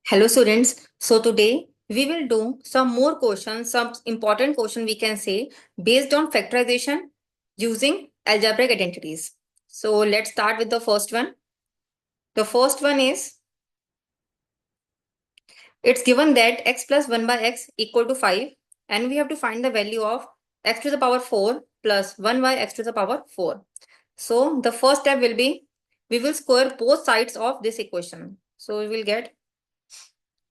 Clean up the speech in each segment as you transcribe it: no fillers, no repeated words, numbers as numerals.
Hello students. So today we will do some more questions, some important question we can say based on factorization using algebraic identities. So let's start with the first one. The first one is it's given that x plus 1 by x equal to 5 and we have to find the value of x to the power 4 plus 1 by x to the power 4. So the first step will be we will square both sides of this equation. So we will get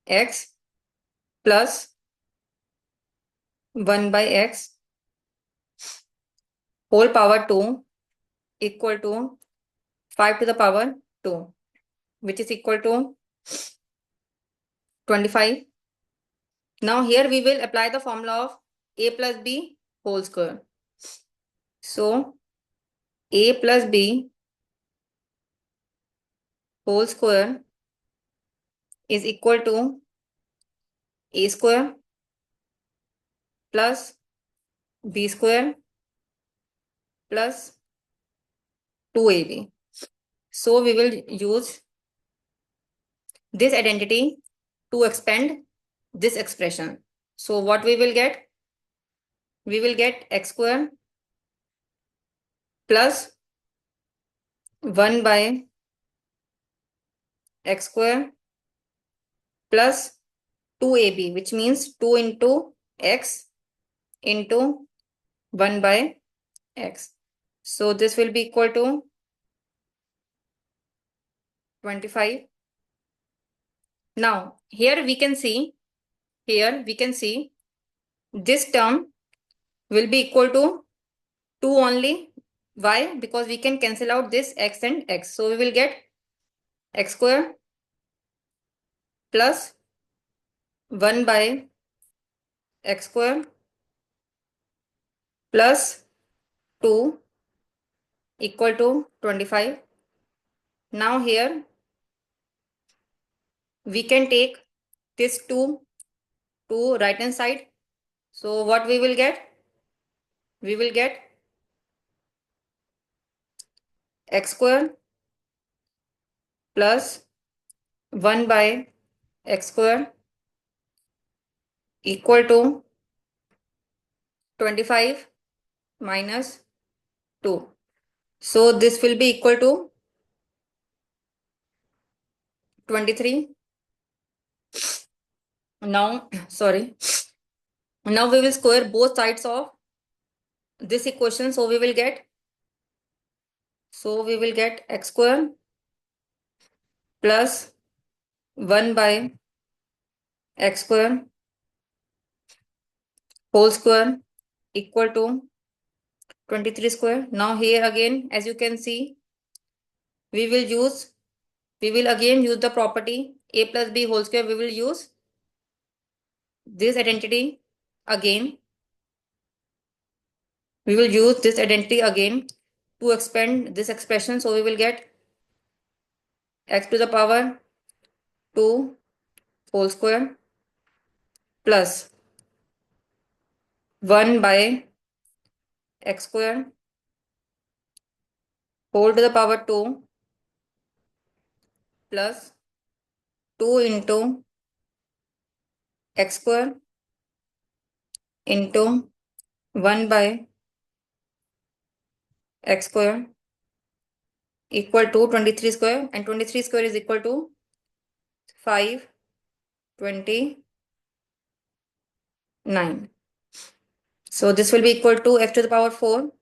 x plus 1 by x whole power 2 equal to 5 to the power 2, which is equal to 25. Now here we will apply the formula of a plus b whole square. So a plus b whole square is equal to a square plus b square plus 2ab. So we will use this identity to expand this expression. So what we will get? We will get x square plus 1 by x square plus 2ab, which means 2 into x into 1 by x. So this will be equal to 25. Now here we can see this term will be equal to 2 only. Why? Because we can cancel out this x and x. So we will get x square plus 1 by x square plus 2 equal to 25. Now here we can take this 2 to right hand side. So what we will get? We will get x square plus 1 by x square equal to 25 minus 2. So this will be equal to 23. Now, sorry. Now we will square both sides of this equation. So we will get x square plus 1 by x square whole square equal to 23 square. Now here again, as you can see, we will again use the property a plus b whole square. We will use this identity again. We will use this identity again to expand this expression. So we will get x to the power 2 whole square plus 1 by x square whole to the power 2 plus 2 into x square into 1 by x square equal to 23 square, and 23 square is equal to 529. So this will be equal to x to the power 4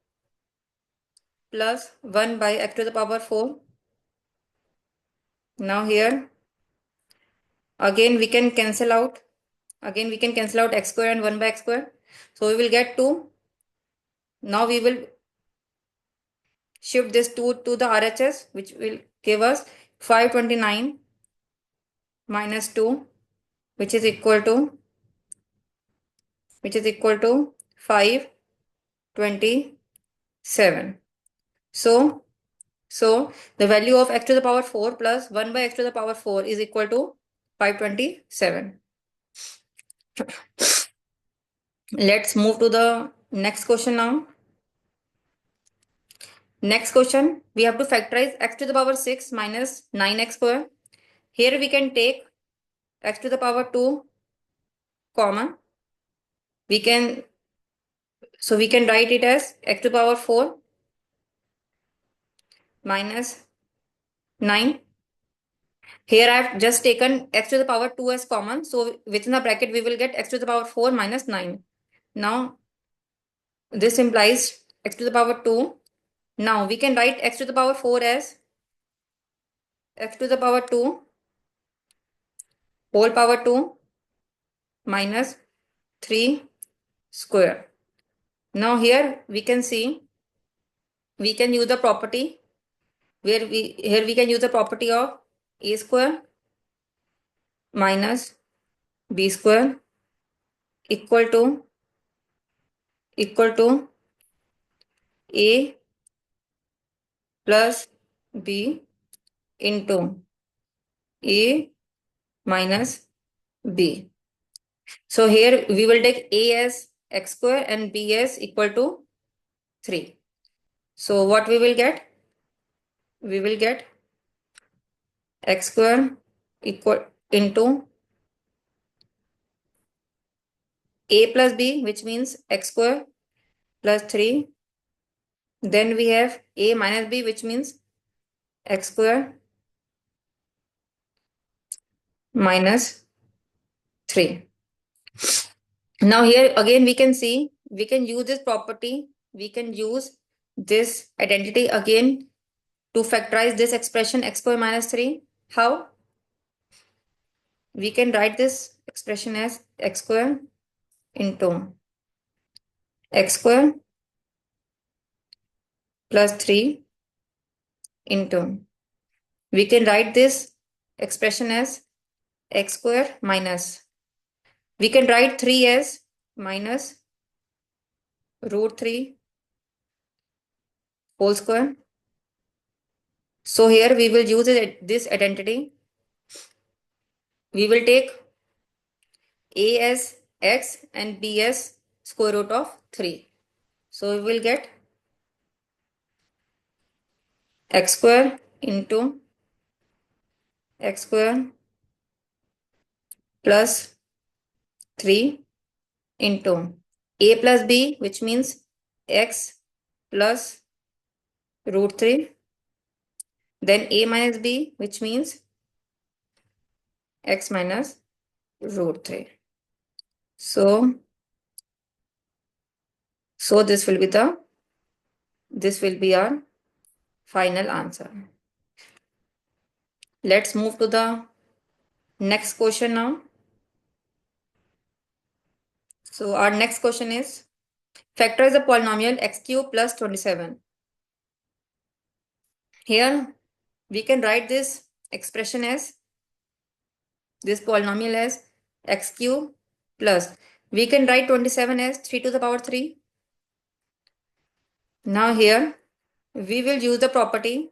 plus 1 by x to the power 4. Now here again we can cancel out x square and 1 by x square. So we will get 2. Now we will shift this 2 to the RHS, which will give us 529 minus 2, which is equal to 527. So the value of x to the power 4 plus 1 by x to the power 4 is equal to 527. Let's move to the next question now. Next question, we have to factorize x to the power 6 minus 9x square. Here we can take x to the power 2 common, we can write it as x to the power 4 minus 9. Here I have just taken x to the power 2 as common. So within the bracket, we will get x to the power 4 minus 9. Now this implies x to the power 2. Now we can write x to the power 4 as x to the power 2 whole power 2 minus 3 square. Now here we can see we can use the property where we can use the property of a square minus b square equal to a plus b into a minus b. So here we will take a as x square and b as equal to 3. So what we will get? We will get x square equal into a plus b, which means x square plus 3. Then we have a minus b, which means x square minus 3. Now here again we can see we can use this property, we can use this identity again to factorize this expression x square minus 3. How? We can write this expression as x square into x square plus 3 into, we can write this expression as x square minus, we can write 3 as minus root 3 whole square. So here we will use this identity. We will take a as x and b as square root of 3. So we will get x square into x square plus 3 into a plus b, which means x plus root 3, then a minus b, which means x minus root 3. So this will be our final answer. Let's move to the next question now. So our next question is, factorize the polynomial x cube plus 27. Here we can write this expression as, this polynomial as x cube plus, we can write 27 as 3 to the power 3. Now here we will use the property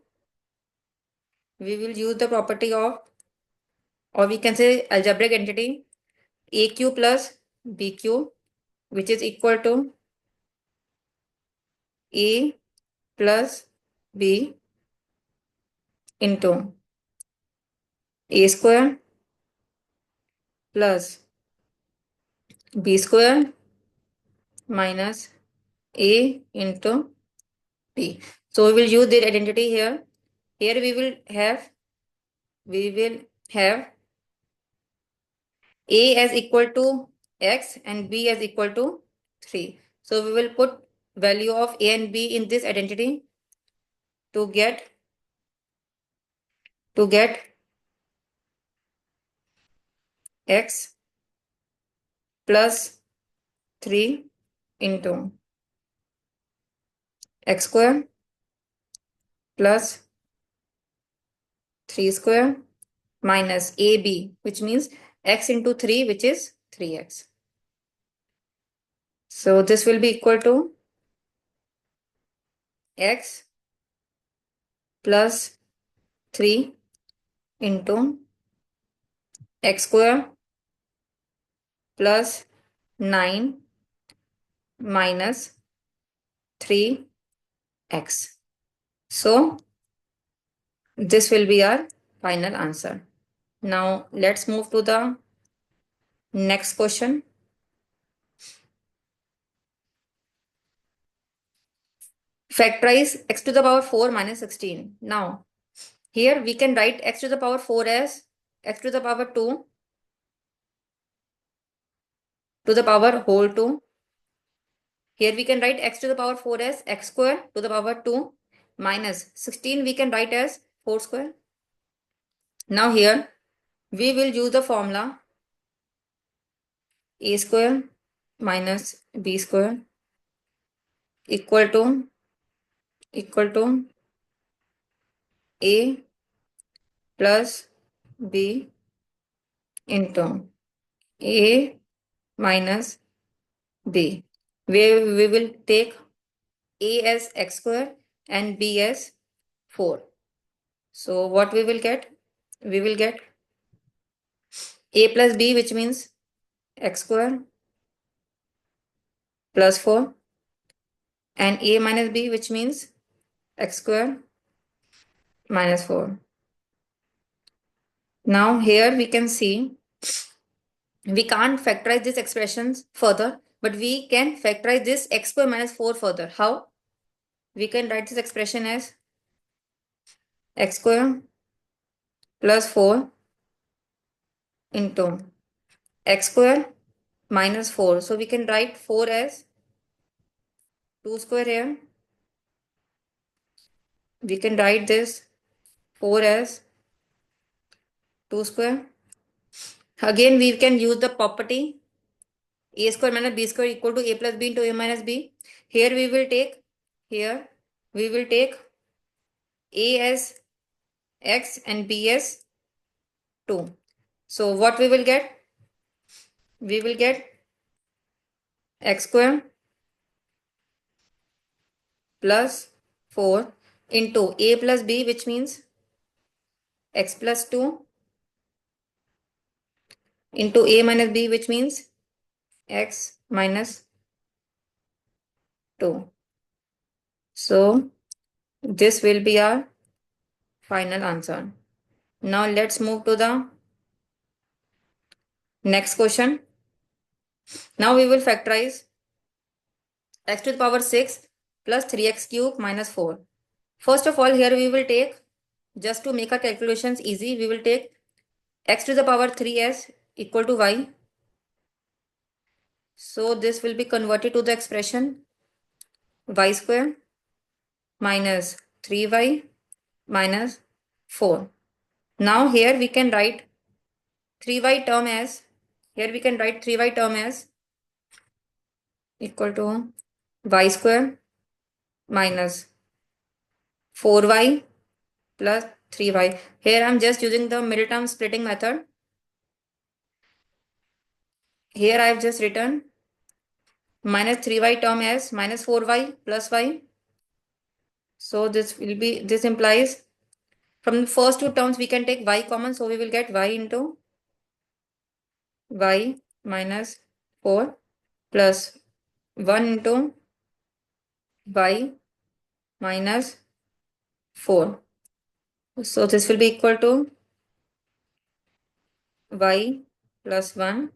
of, or we can say algebraic entity, a cube plus b cube, which is equal to a plus b into a square plus b square minus a into b. So we will use the identity here. Here we will have a as equal to x and b as equal to 3. So we will put value of a and b in this identity to get x plus 3 into x square plus 3 square minus ab, which means x into 3, which is 3x. So this will be equal to x plus 3 into x square plus 9 minus 3x. So this will be our final answer. Now let's move to the next question. Factorize x to the power 4 minus 16. Now here we can write x to the power 4 as x to the power 2 to the power whole 2. Here we can write x to the power 4 as x square to the power 2 minus 16 we can write as 4 square. Now here we will use the formula a square minus b square equal to a plus b into a minus b, where we will take a as x square and b as 4. So what we will get? We will get a plus b, which means x square plus 4, and a minus b, which means x square minus 4. Now here we can see we can't factorize these expressions further, but we can factorize this x square minus 4 further. How? We can write this expression as x square plus 4 into x square minus 4. So we can write 4 as 2 square here. We can write this 4 as 2 square. Again, we can use the property a square minus b square equal to a plus b into a minus b. Here we will take a as x and b as 2. So what we will get? We will get x square plus 4 into a plus b, which means x plus 2 into a minus b, which means x minus 2. So this will be our final answer. Now let's move to the next question. Now we will factorize x to the power 6 plus 3x cube minus 4. First of all, here we will take, just to make our calculations easy, we will take x to the power 3 as equal to y. So this will be converted to the expression y square minus 3y minus 4. Now here we can write 3y term as, equal to y square minus 4y plus 3y. Here I am just using the middle term splitting method. Here I have just written minus 3y term as minus 4y plus y. So this implies from the first two terms we can take y common. So we will get y into y minus 4 plus 1 into y minus 4. So this will be equal to y plus 1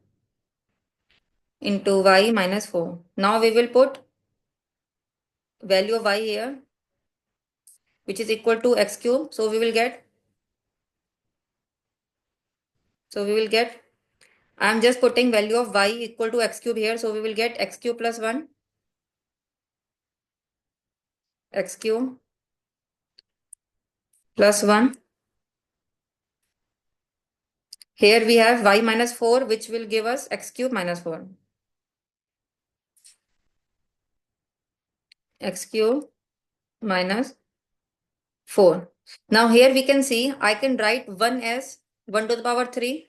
into y minus 4. Now we will put value of y here, which is equal to x cube. So we will get, I am just putting value of y equal to x cube here. So we will get x cube plus 1, x cube plus 1. Here we have y minus 4, which will give us x cube minus 4. X cube minus 4. Now here we can see I can write 1 as 1 to the power 3.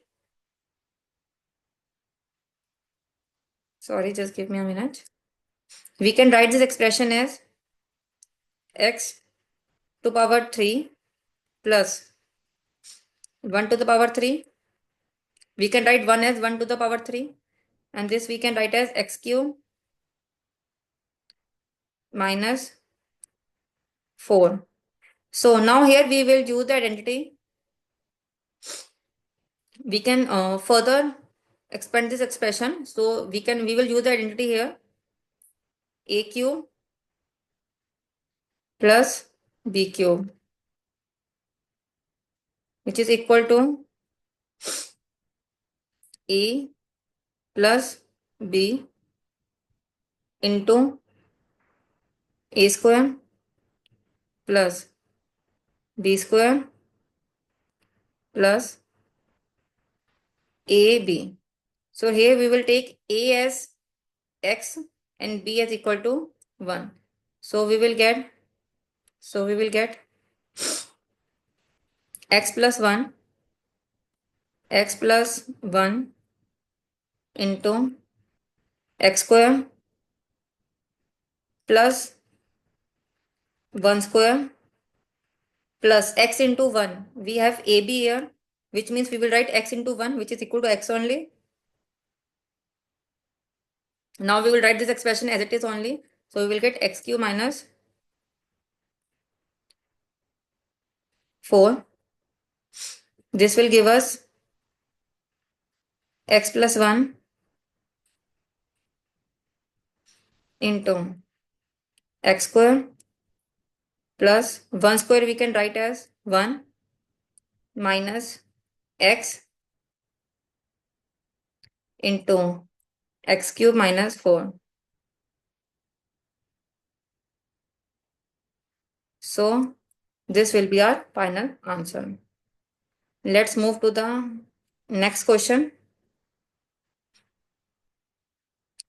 Sorry, just give me a minute. We can write this expression as x to power 3 plus 1 to the power 3. We can write 1 as 1 to the power 3, and this we can write as x cube minus 4. So now here we will use the identity we can further expand this expression. So we will use the identity here, a cube plus b cube, which is equal to a plus b into a square plus b square plus ab. So here we will take a as x and b as equal to 1. So we will get x plus 1 x plus 1 into x square plus 1 square plus x into 1. We have ab here, which means we will write x into 1, which is equal to x only. Now we will write this expression as it is only. So we will get x cube minus 4. This will give us x plus 1 into x square plus 1 square we can write as 1 minus x into x cube minus 4. So this will be our final answer. Let's move to the next question.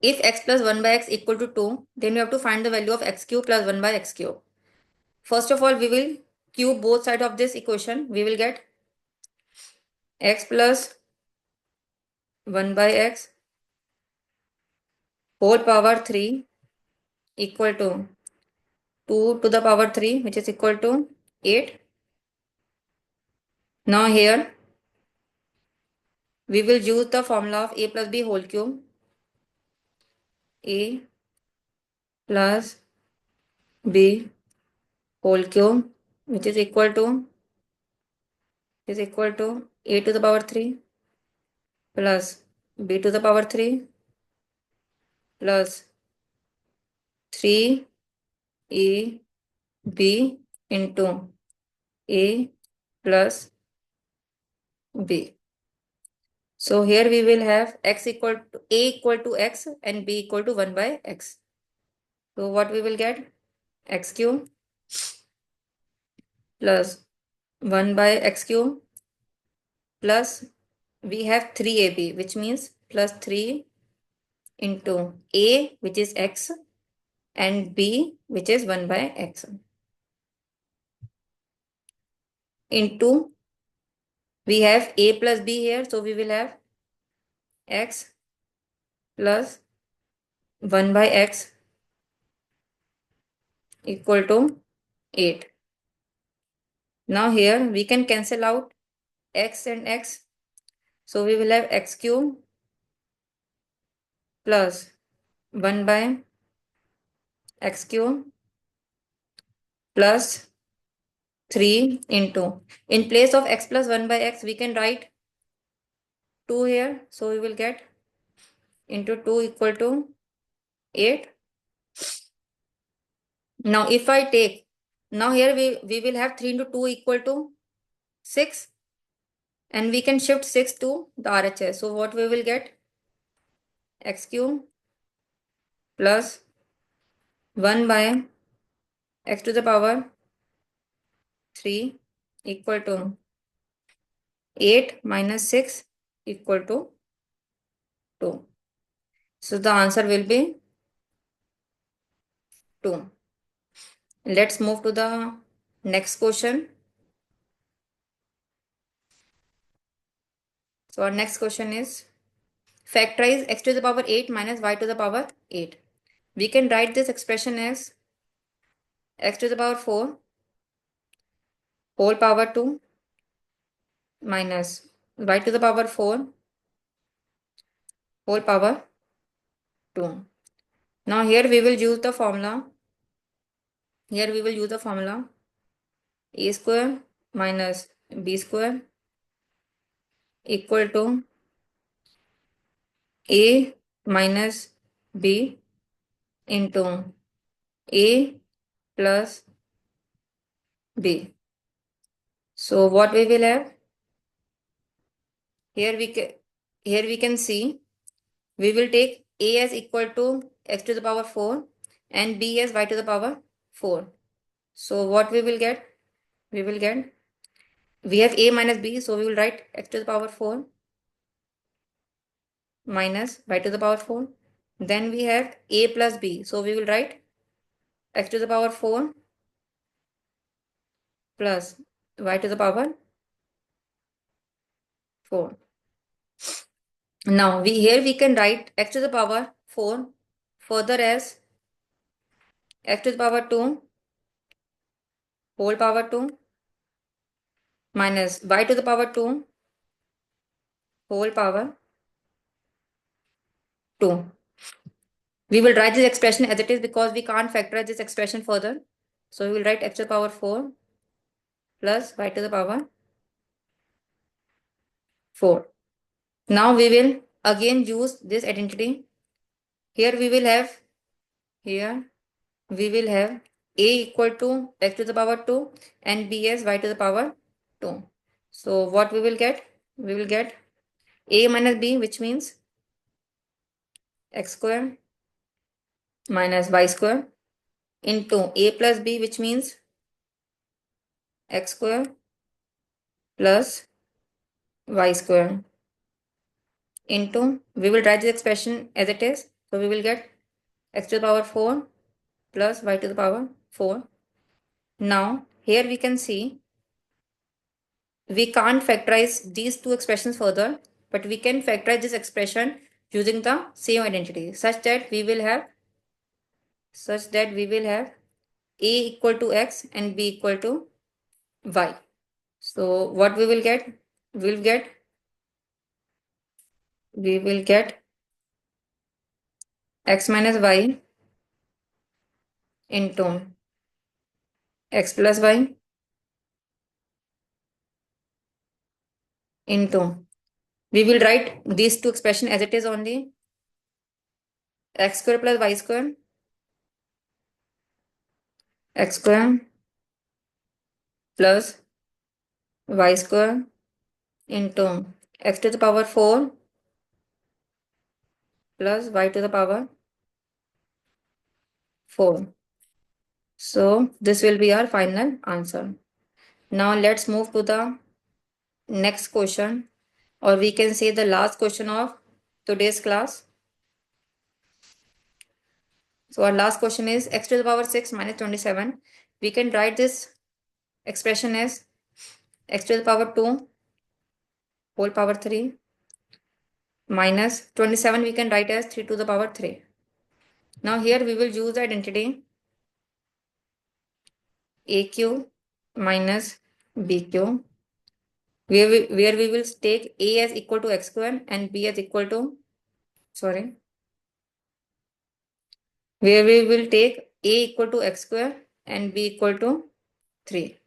If x plus 1 by x equal to 2, then we have to find the value of x cube plus 1 by x cube. First of all, we will cube both sides of this equation. We will get x plus 1 by x whole power 3 equal to 2 to the power 3, which is equal to 8. Now here we will use the formula of a plus b whole cube. A plus b whole cube, which is equal to a to the power 3 plus b to the power 3 plus 3 a b into a plus b. So here we will have x equal to a equal to x and b equal to 1 by x. So what we will get? X cube plus 1 by x cube plus we have 3ab, which means plus 3 into a, which is x, and b, which is 1 by x, into we have a plus b here, so we will have x plus 1 by x equal to 8. Now here we can cancel out x and x, so we will have x cube plus 1 by x cube plus 3 into, in place of x plus 1 by x we can write 2 here, so we will get into 2 equal to 8. Now if I take, now here we will have 3 into 2 equal to 6, and we can shift 6 to the RHS. So what we will get? X cube plus 1 by x to the power 3 equal to 8 minus 6 equal to 2. So the answer will be 2. Let's move to the next question. So our next question is, factorize x to the power 8 minus y to the power 8. We can write this expression as x to the power 4 whole power 2 minus y to the power 4 whole power 2. Now here we will use the formula. Here we will use the formula a square minus b square equal to a minus b into a plus b. So what we will have here, we can see we will take a as equal to x to the power 4 and b as y to the power 4. So what we will get? We have a minus b, so we will write x to the power 4 minus y to the power 4. Then we have a plus b, so we will write x to the power 4 plus y to the power 4. Now we can write x to the power 4 further as x to the power 2 whole power 2 minus y to the power 2 whole power 2. We will write this expression as it is because we can't factorize this expression further. So we will write x to the power 4 plus y to the power 4. Now we will again use this identity. Here we will have a equal to x to the power 2 and b as y to the power 2. So what we will get? We will get a minus b, which means x square minus y square into a plus b, which means x square plus y square into, we will write this expression as it is. So we will get x to the power 4 plus y to the power 4. Now here we can see we can't factorize these two expressions further, but we can factorize this expression using the same identity such that we will have a equal to x and b equal to y. So what we will get? We will get x minus y into x plus y into, we will write these two expression as it is only, x square plus y square, x square plus y square into x to the power 4 plus y to the power 4. So this will be our final answer. Now let's move to the next question, or we can say the last question of today's class. So our last question is x to the power 6 minus 27. We can write this expression as x to the power 2 whole power 3 minus 27 we can write as 3 to the power 3. Now here we will use the identity aq minus bq, where we will take a as equal to x square and b as equal to, where we will take a equal to x square and b equal to 3.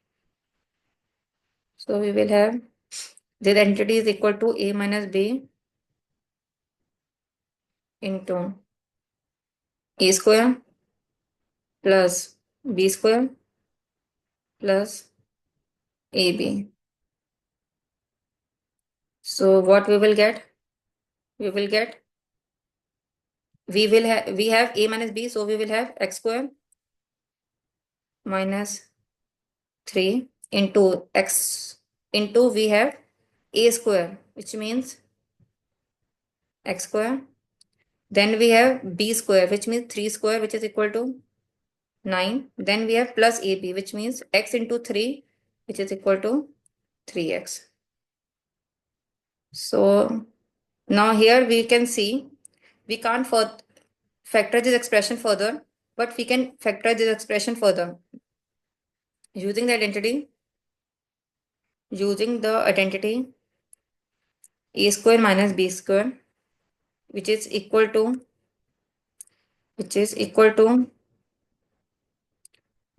So we will have this entity is equal to a minus b into a square plus b square plus ab. So what we will get? We have a minus b, so we will have x square minus 3 into x into, we have a square, which means x square. Then we have b square, which means 3 square, which is equal to 9. Then we have plus ab, which means x into 3, which is equal to 3x. So now here we can see we can't factor this expression further, but we can factor this expression further using the identity a square minus b square, which is equal to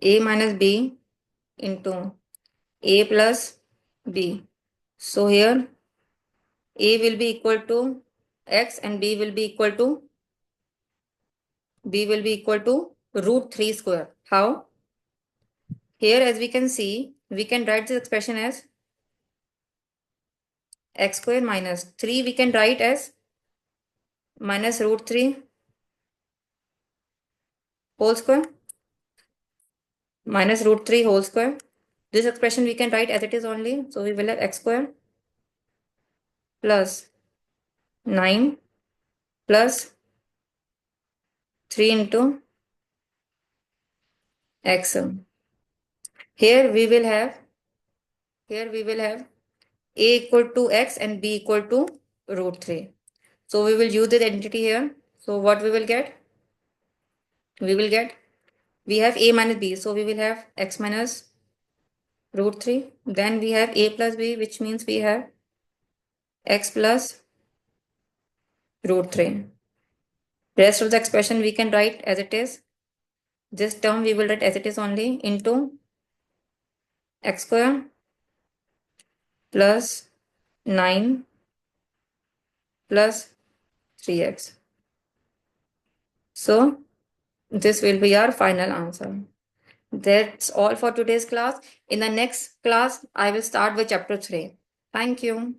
a minus b into a plus b. So here A will be equal to x and B will be equal to root 3 square. How? Here, as we can see, we can write this expression as x square minus 3. We can write as minus root 3 whole square minus root 3 whole square. This expression we can write as it is only. So we will have x square plus 9 plus 3 into x. Here we will have a equal to x and b equal to root 3. So we will use this identity here. So what we will get? We have a minus b. So we will have x minus root 3. Then we have a plus b, which means we have x plus root 3. Rest of the expression we can write as it is. This term we will write as it is only into x square plus 9 plus 3x. So this will be our final answer. That's all for today's class. In the next class, I will start with chapter 3. Thank you.